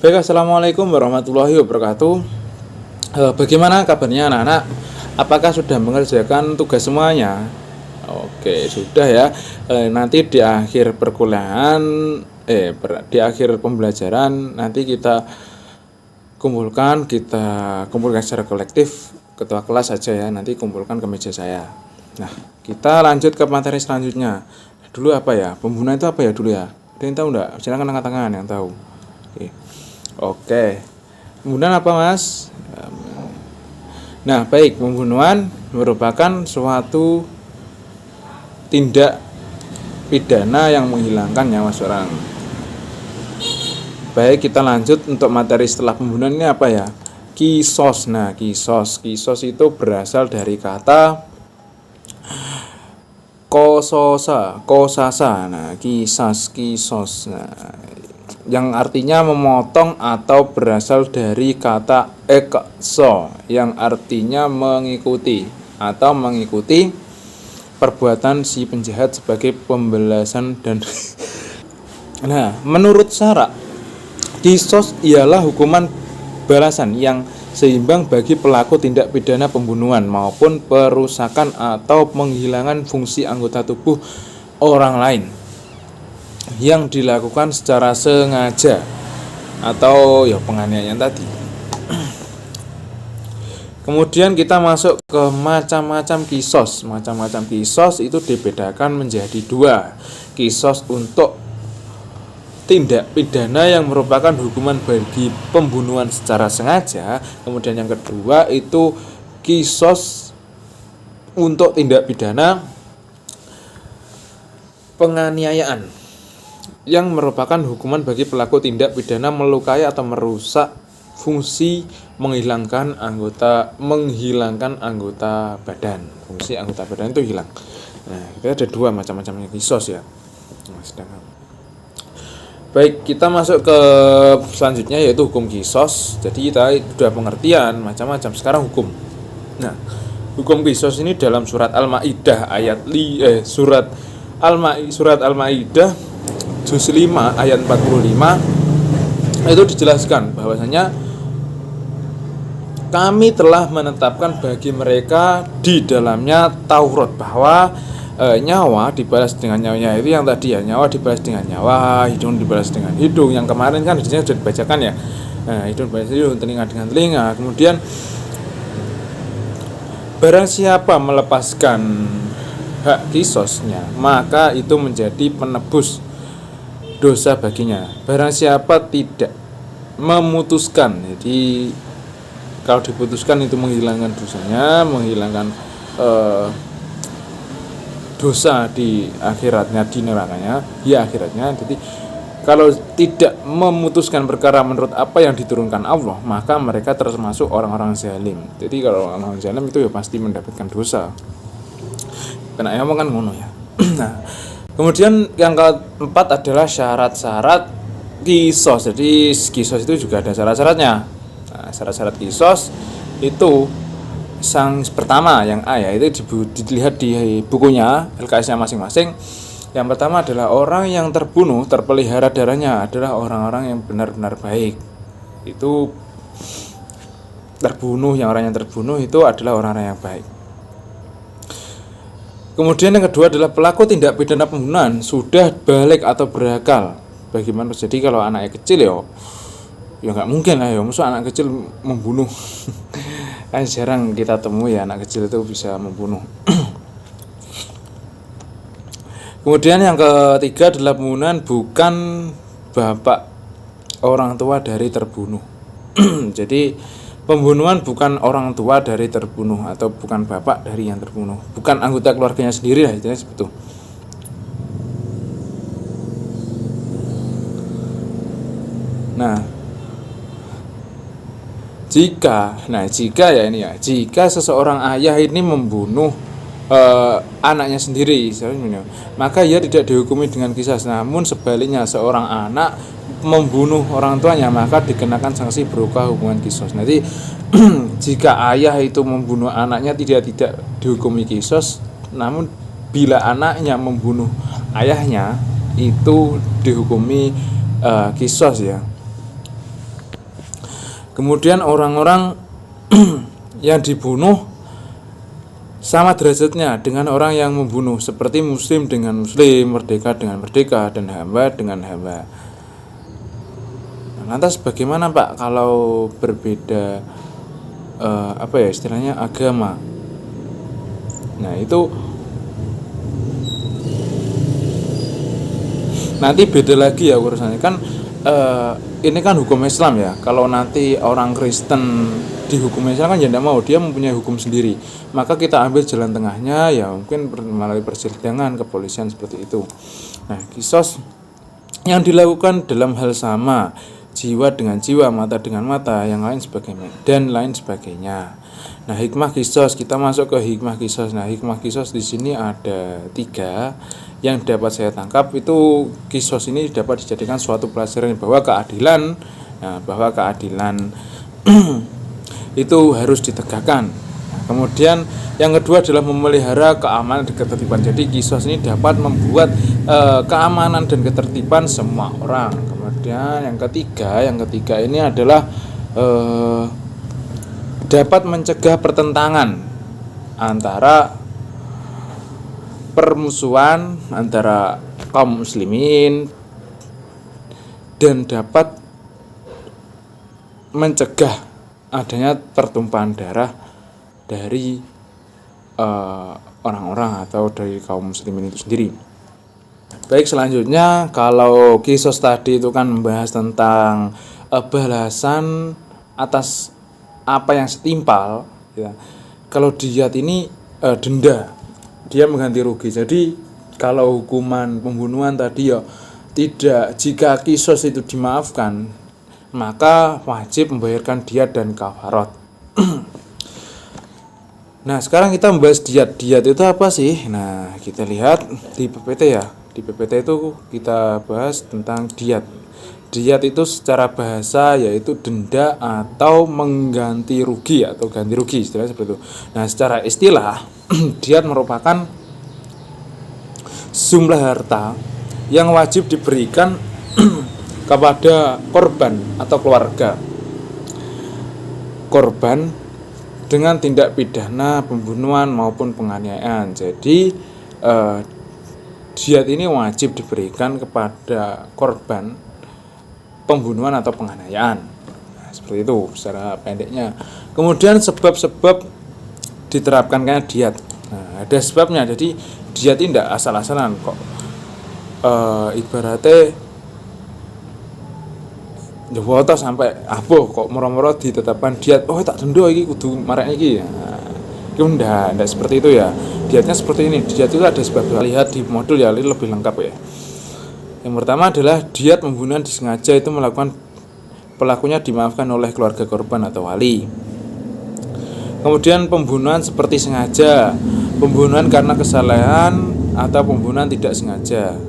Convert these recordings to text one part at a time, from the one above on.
Baik, assalamualaikum warahmatullahi wabarakatuh. Bagaimana kabarnya anak-anak? Apakah sudah mengerjakan tugas semuanya? Oke, sudah ya. Nanti di akhir perkuliahan, di akhir pembelajaran nanti kita kumpulkan secara kolektif. Ketua kelas saja ya, nanti kumpulkan ke meja saya. Nah, kita lanjut ke materi selanjutnya. Dulu apa ya? Pembunuhan itu apa ya dulu ya? Ada yang tahu enggak? Silakan angkat tangan yang tahu. Oke. Pembunuhan apa, Mas? Nah, baik, pembunuhan merupakan suatu tindak pidana yang menghilangkan nyawa seorang. Baik, kita lanjut untuk materi setelah pembunuhan ini apa ya? Kisos. Nah, kisos itu berasal dari kata kosasa. Nah, kisos. Nah, yang artinya memotong atau berasal dari kata ekso yang artinya mengikuti atau mengikuti perbuatan si penjahat sebagai pembalasan dan Nah, menurut syara, kisos ialah hukuman balasan yang seimbang bagi pelaku tindak pidana pembunuhan maupun perusakan atau penghilangan fungsi anggota tubuh orang lain yang dilakukan secara sengaja atau ya penganiayaan tadi. Kemudian kita masuk ke macam-macam kisos. Macam-macam kisos itu dibedakan menjadi dua. Kisos untuk tindak pidana yang merupakan hukuman bagi pembunuhan secara sengaja. Kemudian yang kedua itu kisos untuk tindak pidana penganiayaan yang merupakan hukuman bagi pelaku tindak pidana melukai atau merusak fungsi menghilangkan anggota badan. Fungsi anggota badan itu hilang. Nah, itu ada dua macam-macamnya kisos ya. Baik, kita masuk ke selanjutnya yaitu hukum kisos. Jadi kita sudah pengertian macam-macam, sekarang hukum. Nah, hukum kisos ini dalam surat Al-Maidah surat Al-Maidah juz 5 ayat 45 itu dijelaskan bahwasanya kami telah menetapkan bagi mereka di dalamnya Taurat bahwa nyawa dibalas dengan nyawanya, itu yang tadi ya, nyawa dibalas dengan nyawa, hidung dibalas dengan hidung. Yang kemarin kan sudah dibacakan ya. Nah, hidung dibalas hidung, telinga dengan telinga. Kemudian barang siapa melepaskan hak kisosnya, maka itu menjadi penebus dosa baginya. Barang siapa tidak memutuskan, jadi kalau diputuskan itu menghilangkan dosanya, menghilangkan dosa di akhiratnya, di nerakanya, di akhiratnya. Jadi kalau tidak memutuskan perkara menurut apa yang diturunkan Allah, maka mereka termasuk orang-orang zalim. Jadi kalau orang zalim itu ya pasti mendapatkan dosa. Kena emang kan ngono ya. Nah, kemudian yang keempat adalah syarat-syarat kisos. Jadi kisos itu juga ada syarat-syaratnya. Nah, syarat-syarat kisos itu yang pertama, yang A ya, itu dilihat di bukunya LKS-nya masing-masing. Yang pertama adalah orang yang terpelihara darahnya adalah orang-orang yang benar-benar baik. Itu orang yang terbunuh itu adalah orang-orang yang baik. Kemudian yang kedua adalah pelaku tindak pidana pembunuhan sudah balik atau berakal. Bagaimana? Jadi kalau anaknya kecil ya nggak mungkin lah ya, maksud anak kecil membunuh. Kan jarang kita temui ya anak kecil itu bisa membunuh. Kemudian yang ketiga adalah pembunuhan bukan bapak orang tua dari terbunuh. Jadi pembunuhan bukan orang tua dari terbunuh atau bukan bapak dari yang terbunuh, bukan anggota keluarganya sendiri lah, istilahnya seperti itu. Nah, jika seseorang ayah ini membunuh anaknya sendiri, maka ia tidak dihukumi dengan kisas. Namun sebaliknya, seorang anak membunuh orang tuanya, maka dikenakan sanksi berupa hukuman kisos. Nanti jika ayah itu membunuh anaknya tidak dihukumi kisos, namun bila anaknya membunuh ayahnya itu dihukumi kisos ya. Kemudian orang-orang yang dibunuh sama derajatnya dengan orang yang membunuh, seperti muslim dengan muslim, merdeka dengan merdeka, dan hamba dengan hamba. Lantas bagaimana Pak kalau berbeda istilahnya agama? Nah itu nanti beda lagi ya urusannya kan. Ini kan hukum Islam ya. Kalau nanti orang Kristen dihukum Islam kan ya tidak mau, dia mempunyai hukum sendiri. Maka kita ambil jalan tengahnya ya, mungkin melalui persidangan kepolisian seperti itu. Nah, kisos yang dilakukan dalam hal sama, jiwa dengan jiwa, mata dengan mata, yang lain sebagainya dan lain sebagainya. Nah, hikmah kisos, kita masuk ke hikmah kisos. Nah, hikmah kisos di sini ada 3 yang dapat saya tangkap. Itu kisos ini dapat dijadikan suatu pelajaran bahwa keadilan, itu harus ditegakkan. Nah, kemudian yang kedua adalah memelihara keamanan dan ketertiban. Jadi kisos ini dapat membuat keamanan dan ketertiban semua orang. Kemudian yang ketiga ini adalah dapat mencegah pertentangan antara permusuhan antara kaum muslimin dan dapat mencegah adanya pertumpahan darah dari orang-orang atau dari kaum muslimin itu sendiri. Baik, selanjutnya kalau kisos tadi itu kan membahas tentang balasan atas apa yang setimpal ya. Kalau diyat ini denda, dia mengganti rugi. Jadi kalau hukuman pembunuhan tadi ya tidak, jika kisos itu dimaafkan maka wajib membayarkan diyat dan kafarat. Nah, sekarang kita membahas diyat. Diyat itu apa sih? Nah, kita lihat di PPT ya. Di PPT itu kita bahas tentang diyat. Diyat itu secara bahasa yaitu denda atau mengganti rugi atau ganti rugi, istilahnya seperti itu. Nah, secara istilah diyat merupakan jumlah harta yang wajib diberikan kepada korban atau keluarga korban dengan tindak pidana pembunuhan maupun penganiayaan. Jadi diyat ini wajib diberikan kepada korban pembunuhan atau penganiayaan. Nah, seperti itu secara pendeknya. Kemudian sebab-sebab diterapkannya diyat. Nah, ada sebabnya. Jadi diyat ini tidak asal-asalan kok. Ibaratnya nyowoto sampai kok moro-moro ditetapkan diyat. Oh, tak denda iki kudu marek iki. Nah, itu enggak seperti itu ya. Diyatnya seperti ini. Diyat itu ada sebab. Lihat di modul ya, lebih lengkap ya. Yang pertama adalah diyat pembunuhan disengaja, itu melakukan pelakunya dimaafkan oleh keluarga korban atau wali. Kemudian pembunuhan seperti sengaja, pembunuhan karena kesalahan atau pembunuhan tidak sengaja.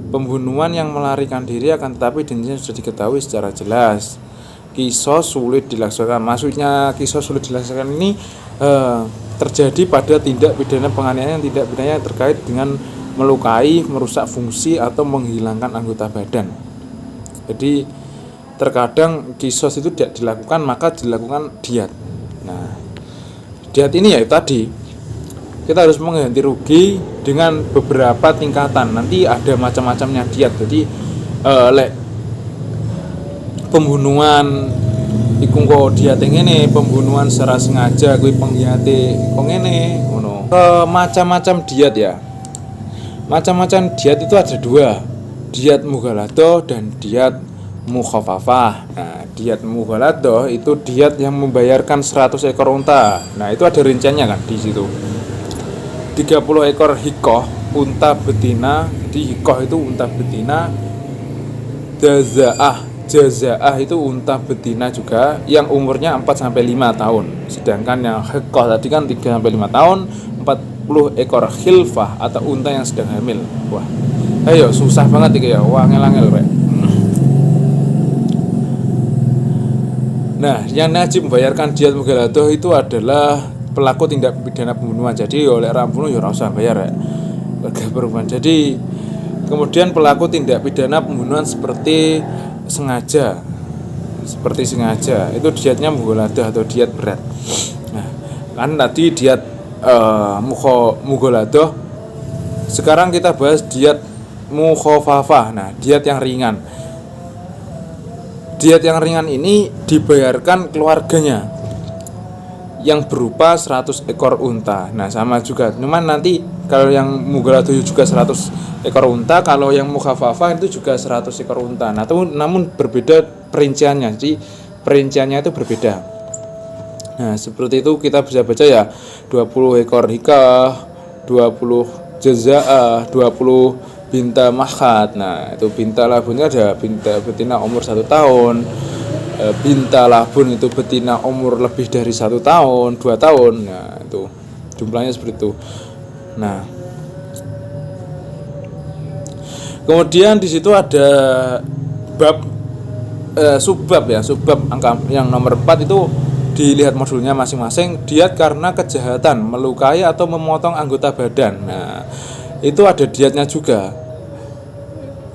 Pembunuhan yang melarikan diri akan tetapi dirinya sudah diketahui secara jelas. Kisos sulit dilaksanakan. Maksudnya kisos sulit dilaksanakan ini terjadi pada tindak pidana penganiayaan yang tindak pidananya terkait dengan melukai, merusak fungsi atau menghilangkan anggota badan. Jadi terkadang kisos itu tidak dilakukan, maka dilakukan diyat. Nah, diyat ini ya tadi kita harus mengganti rugi dengan beberapa tingkatan. Nanti ada macam-macamnya diyat. Jadi pembunuhan iku kok diyat ngene, pembunuhan secara sengaja kuwi penghiyate kok ngene, ngono. Macam-macam diyat ya. Macam-macam diyat itu ada 2, diyat mughaladah dan diyat mukhafafah. Nah, diyat mughaladah itu diyat yang membayarkan 100 ekor unta. Nah, itu ada rinciannya kan di situ. 30 ekor hikoh unta betina. Jadi hikoh itu unta betina. Jazaah itu unta betina juga yang umurnya 4 sampai 5 tahun. Sedangkan yang hikoh tadi kan 3 sampai 5 tahun, 40 ekor khilfah atau unta yang sedang hamil. Wah, ayo susah banget iki ya, wangel-angel rek. Nah, yang wajib membayarkan diyat mughaladah itu adalah pelaku tindak pidana pembunuhan. Jadi oleh orang bunuh ya ora usah bayar ya. Jadi kemudian pelaku tindak pidana pembunuhan seperti sengaja. seperti sengaja, itu dietnya mughaladzah atau diet berat. Nah, kan tadi diet mughaladzah, sekarang kita bahas diet mukhafafah. Nah, diet yang ringan. Diet yang ringan ini dibayarkan keluarganya yang berupa 100 ekor unta. Nah, sama juga. Cuman nanti kalau yang mughaladzah juga 100 ekor unta, kalau yang mukhafafah itu juga 100 ekor unta. Nah, namun berbeda perinciannya. Jadi perinciannya itu berbeda. Nah, seperti itu kita bisa baca ya, 20 ekor hikah, 20 jaza'ah, 20 binta mahad. Nah, itu binta labunnya ada binta betina umur 1 tahun, binta labun itu betina umur lebih dari 1 tahun, 2 tahun. Nah, itu jumlahnya seperti itu. Nah, kemudian di situ ada bab subbab ya, subbab angka yang nomor 4 itu dilihat modulnya masing-masing. Diet karena kejahatan, melukai atau memotong anggota badan. Nah, itu ada dietnya juga.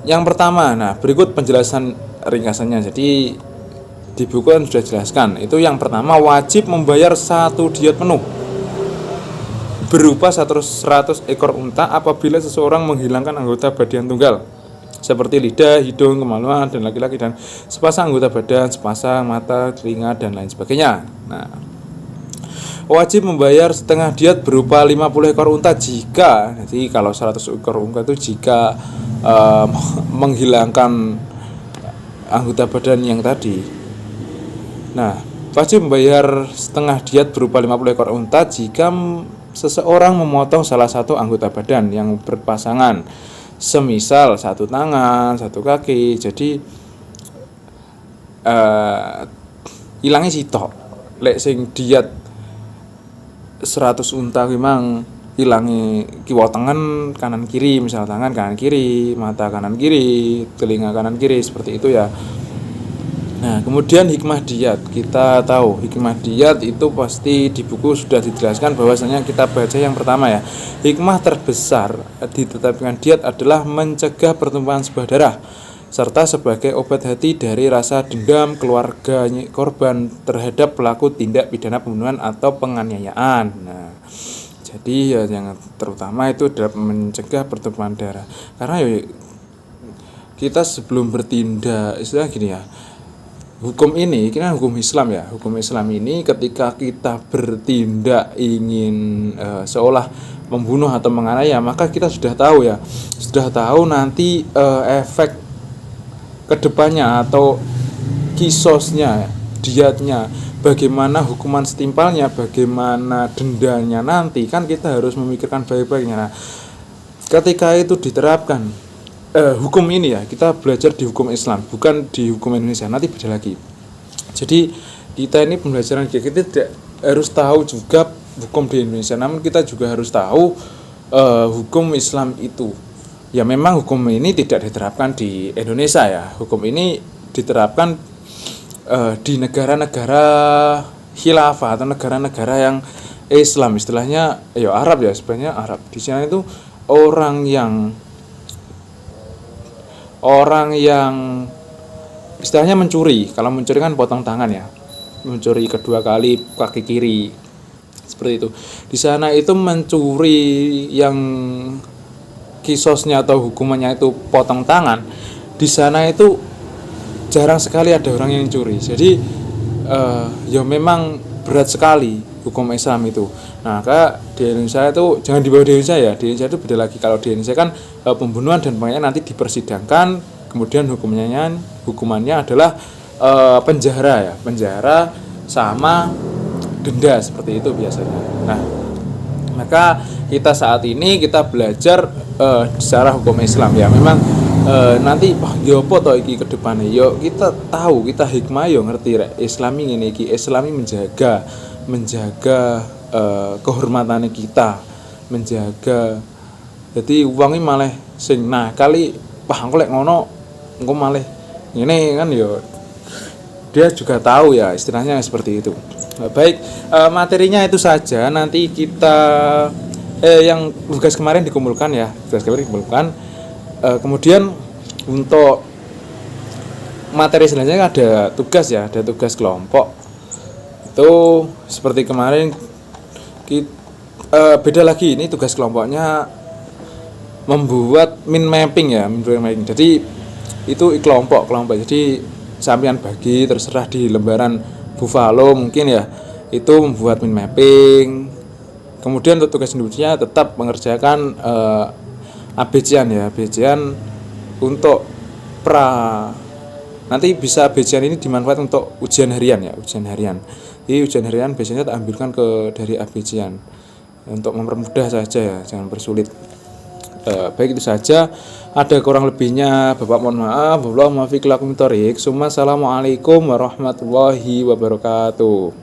Yang pertama, nah berikut penjelasan ringkasannya. Jadi di buku kan sudah jelaskan. Itu yang pertama, wajib membayar 1 diet penuh berupa 100 ekor unta apabila seseorang menghilangkan anggota badan tunggal seperti lidah, hidung, kemaluan dan laki-laki, dan sepasang anggota badan, sepasang mata, telinga, dan lain sebagainya. Nah, wajib membayar setengah diet berupa 50 ekor unta jika, jadi kalau 100 ekor unta itu jika menghilangkan anggota badan yang tadi. Nah, wajib membayar setengah diet berupa 50 ekor unta jika seseorang memotong salah satu anggota badan yang berpasangan, semisal 1 tangan, 1 kaki. Jadi ilangnya sitok. Lek sing diet 100 unta memang ilangi kiwa tangan kanan kiri, misal tangan kanan kiri, mata kanan kiri, telinga kanan kiri, seperti itu ya. Nah, kemudian hikmah diet. Kita tahu hikmah diet itu pasti di buku sudah dijelaskan, bahwasanya kita baca yang pertama ya. Hikmah terbesar ditetapkan diet adalah mencegah pertumpahan sebuah darah serta sebagai obat hati dari rasa dendam keluarga korban terhadap pelaku tindak pidana pembunuhan atau penganiayaan. Nah, jadi ya yang terutama itu adalah mencegah pertumpahan darah. Karena ya kita sebelum bertindak, istilah gini ya, hukum ini kan hukum Islam ya. Hukum Islam ini ketika kita bertindak ingin seolah membunuh atau menganiaya, maka kita sudah tahu ya, sudah tahu nanti efek kedepannya atau kisosnya, diatnya, bagaimana hukuman setimpalnya, bagaimana dendanya nanti, kan kita harus memikirkan baik-baiknya. Nah, ketika itu diterapkan hukum ini ya, kita belajar di hukum Islam, bukan di hukum Indonesia, nanti beda lagi. Jadi kita ini pembelajaran kita tidak harus tahu juga hukum di Indonesia, namun kita juga harus tahu hukum Islam itu. Ya memang hukum ini tidak diterapkan di Indonesia ya. Hukum ini diterapkan di negara-negara khilafah atau negara-negara yang Islam, istilahnya ya Arab ya, sebenarnya Arab. Di sana itu orang yang istilahnya mencuri. Kalau mencuri kan potong tangan ya, mencuri kedua kali kaki kiri, seperti itu. Di sana itu mencuri yang kisosnya atau hukumannya itu potong tangan. Di sana itu jarang sekali ada orang yang curi. Jadi ya memang berat sekali hukum Islam itu. Nah, kayak di Indonesia itu jangan dibawa di Indonesia ya. Di Indonesia itu beda lagi. Kalau di Indonesia kan pembunuhan dan penganiayaan nanti dipersidangkan, kemudian hukumannya adalah penjara ya, penjara sama denda, seperti itu biasanya. Nah, maka kita saat ini kita belajar secara hukum Islam ya. Memang nanti yo apa to iki ke depane, yo kita tahu, kita hikmah yo ngerti rek Islami ngene iki. Islami menjaga kehormatan kita, menjaga. Jadi wong iki malah sing nah kali engko lek ngono engko malah ngene kan yo, dia juga tahu ya, istilahnya seperti itu. Baik, materinya itu saja. Nanti kita yang tugas kemarin dikumpulkan ya, tugas kemarin dikumpulkan. Kemudian untuk materi selanjutnya ada tugas ya, ada tugas kelompok. Itu seperti kemarin beda lagi, ini tugas kelompoknya membuat min mapping ya, jadi itu kelompok. Jadi sampean bagi terserah di lembaran Buffalo mungkin ya, itu membuat min mapping. Kemudian untuk tugas individunya tetap mengerjakan ABC-an ya, ABC-an untuk nanti bisa ABC-an ini dimanfaatkan untuk ujian harian ya, ujian harian. Jadi ujian harian biasanya tak ambilkan dari ABC-an untuk mempermudah saja ya, jangan persulit. Baik itu saja, ada kurang lebihnya Bapak mohon maaf. Wassalamualaikum warahmatullahi wabarakatuh.